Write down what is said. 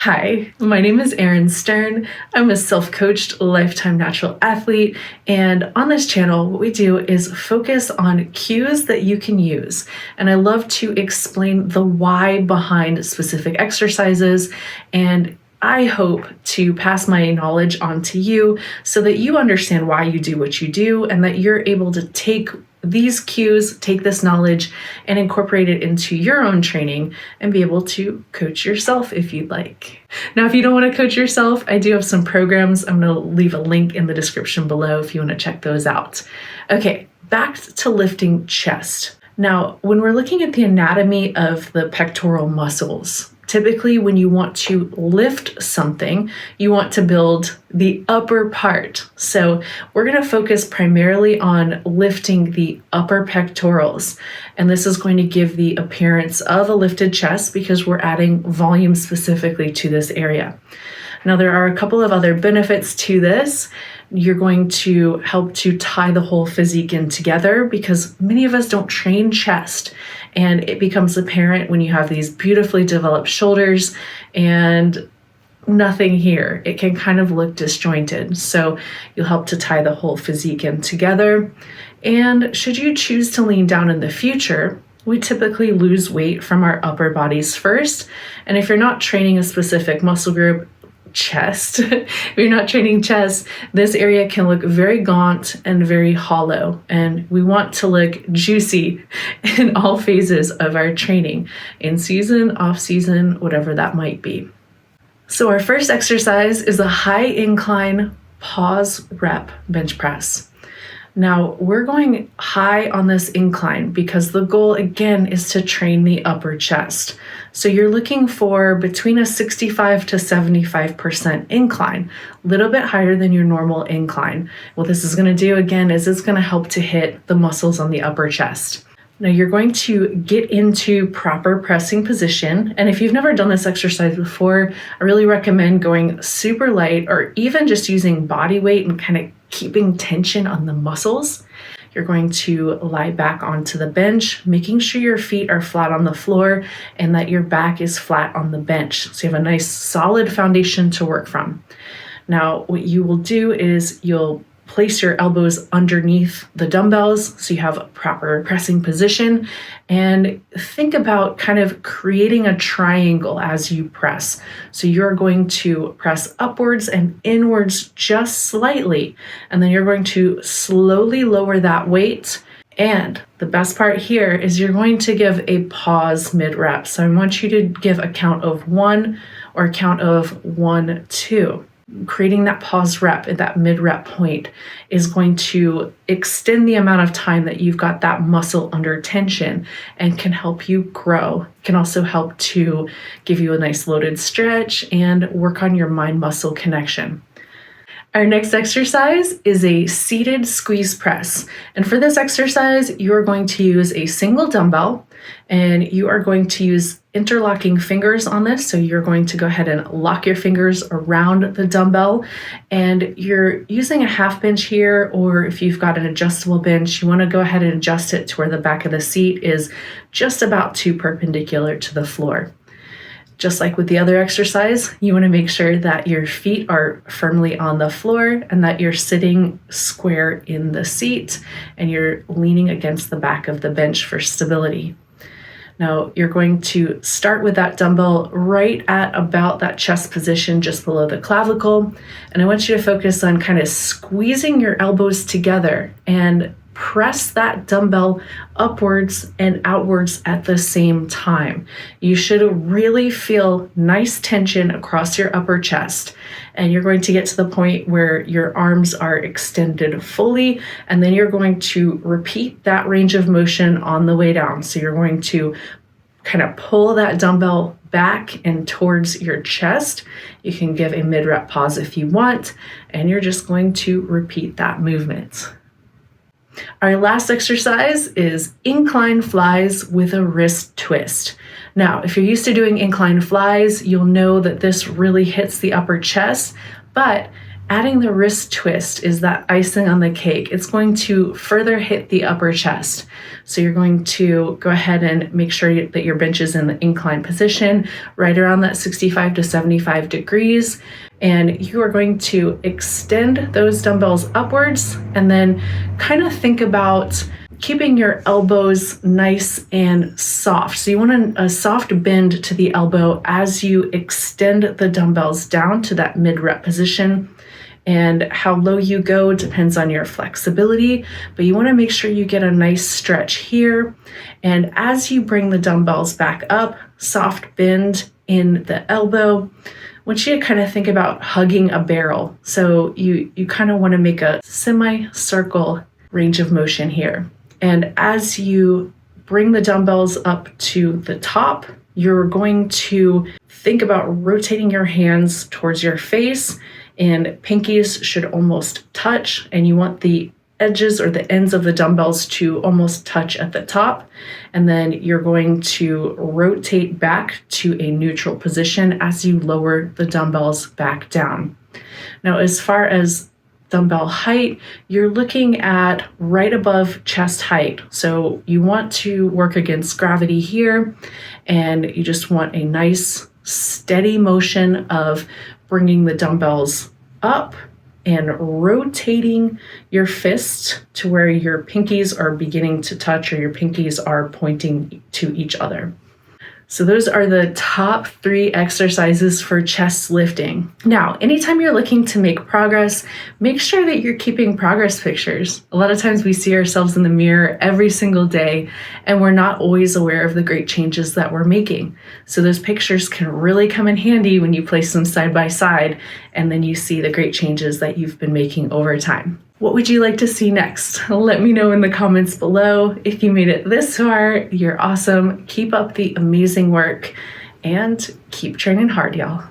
Hi, my name is Erin Stern. I'm a self-coached lifetime natural athlete, and on this channel, what we do is focus on cues that you can use. And I love to explain the why behind specific exercises, and I hope to pass my knowledge on to you so that you understand why you do what you do and that you're able to take these cues, take this knowledge, and incorporate it into your own training and be able to coach yourself if you'd like. Now, if you don't want to coach yourself, I do have some programs. I'm going to leave a link in the description below if you want to check those out. Okay, back to lifting chest. Now, when we're looking at the anatomy of the pectoral muscles, typically when you want to lift something, you want to build the upper part. So we're going to focus primarily on lifting the upper pectorals. And this is going to give the appearance of a lifted chest because we're adding volume specifically to this area. Now, there are a couple of other benefits to this. You're going to help to tie the whole physique in together because many of us don't train chest, and it becomes apparent when you have these beautifully developed shoulders and nothing here. It can kind of look disjointed. So you'll help to tie the whole physique in together. And should you choose to lean down in the future, we typically lose weight from our upper bodies first. And if you're not training a specific muscle group, chest, if you're not training chest, this area can look very gaunt and very hollow. And we want to look juicy in all phases of our training, in season, off season, whatever that might be. So our first exercise is a high incline pause rep bench press. Now, we're going high on this incline because the goal, again, is to train the upper chest. So you're looking for between a 65 to 75% incline, a little bit higher than your normal incline. What this is going to do, again, is it's going to help to hit the muscles on the upper chest. Now you're going to get into proper pressing position. And if you've never done this exercise before, I really recommend going super light or even just using body weight and kind of keeping tension on the muscles. You're going to lie back onto the bench, making sure your feet are flat on the floor and that your back is flat on the bench. So you have a nice solid foundation to work from. Now, what you will do is you'll place your elbows underneath the dumbbells so you have a proper pressing position, and think about kind of creating a triangle as you press. So you're going to press upwards and inwards just slightly, and then you're going to slowly lower that weight. And the best part here is you're going to give a pause mid-rep. So I want you to give a count of 1 or a count of 1, 2. Creating that pause rep at that mid-rep point is going to extend the amount of time that you've got that muscle under tension and can help you grow. It can also help to give you a nice loaded stretch and work on your mind-muscle connection. Our next exercise is a seated squeeze press. And for this exercise, you're going to use a single dumbbell and you are going to use interlocking fingers on this. So you're going to go ahead and lock your fingers around the dumbbell, and you're using a half bench here, or if you've got an adjustable bench, you want to go ahead and adjust it to where the back of the seat is just about 2 perpendicular to the floor. Just like with the other exercise, you want to make sure that your feet are firmly on the floor and that you're sitting square in the seat and you're leaning against the back of the bench for stability. Now, you're going to start with that dumbbell right at about that chest position just below the clavicle. And I want you to focus on kind of squeezing your elbows together and press that dumbbell upwards and outwards at the same time. You should really feel nice tension across your upper chest. And you're going to get to the point where your arms are extended fully, and then you're going to repeat that range of motion on the way down. So you're going to kind of pull that dumbbell back and towards your chest. You can give a mid-rep pause if you want, and you're just going to repeat that movement. Our last exercise is incline flies with a wrist twist. Now, if you're used to doing incline flies, you'll know that this really hits the upper chest, but Adding the wrist twist is that icing on the cake. It's going to further hit the upper chest. So you're going to go ahead and make sure that your bench is in the incline position, right around that 65 to 75 degrees. And you are going to extend those dumbbells upwards and then kind of think about keeping your elbows nice and soft. So you want a soft bend to the elbow as you extend the dumbbells down to that mid-rep position. And how low you go depends on your flexibility, but you want to make sure you get a nice stretch here. And as you bring the dumbbells back up, soft bend in the elbow. I want you to kind of think about hugging a barrel. So you kind of want to make a semi-circle range of motion here. And as you bring the dumbbells up to the top, you're going to think about rotating your hands towards your face, and pinkies should almost touch, and you want the edges or the ends of the dumbbells to almost touch at the top. And then you're going to rotate back to a neutral position as you lower the dumbbells back down. Now, as far as dumbbell height, you're looking at right above chest height. So you want to work against gravity here, and you just want a nice steady motion of bringing the dumbbells up and rotating your fist to where your pinkies are beginning to touch or your pinkies are pointing to each other. So those are the top 3 exercises for chest lifting. Now, anytime you're looking to make progress, make sure that you're keeping progress pictures. A lot of times we see ourselves in the mirror every single day, and we're not always aware of the great changes that we're making. So those pictures can really come in handy when you place them side by side, and then you see the great changes that you've been making over time. What would you like to see next? Let me know in the comments below. If you made it this far, you're awesome. Keep up the amazing work and keep training hard, y'all.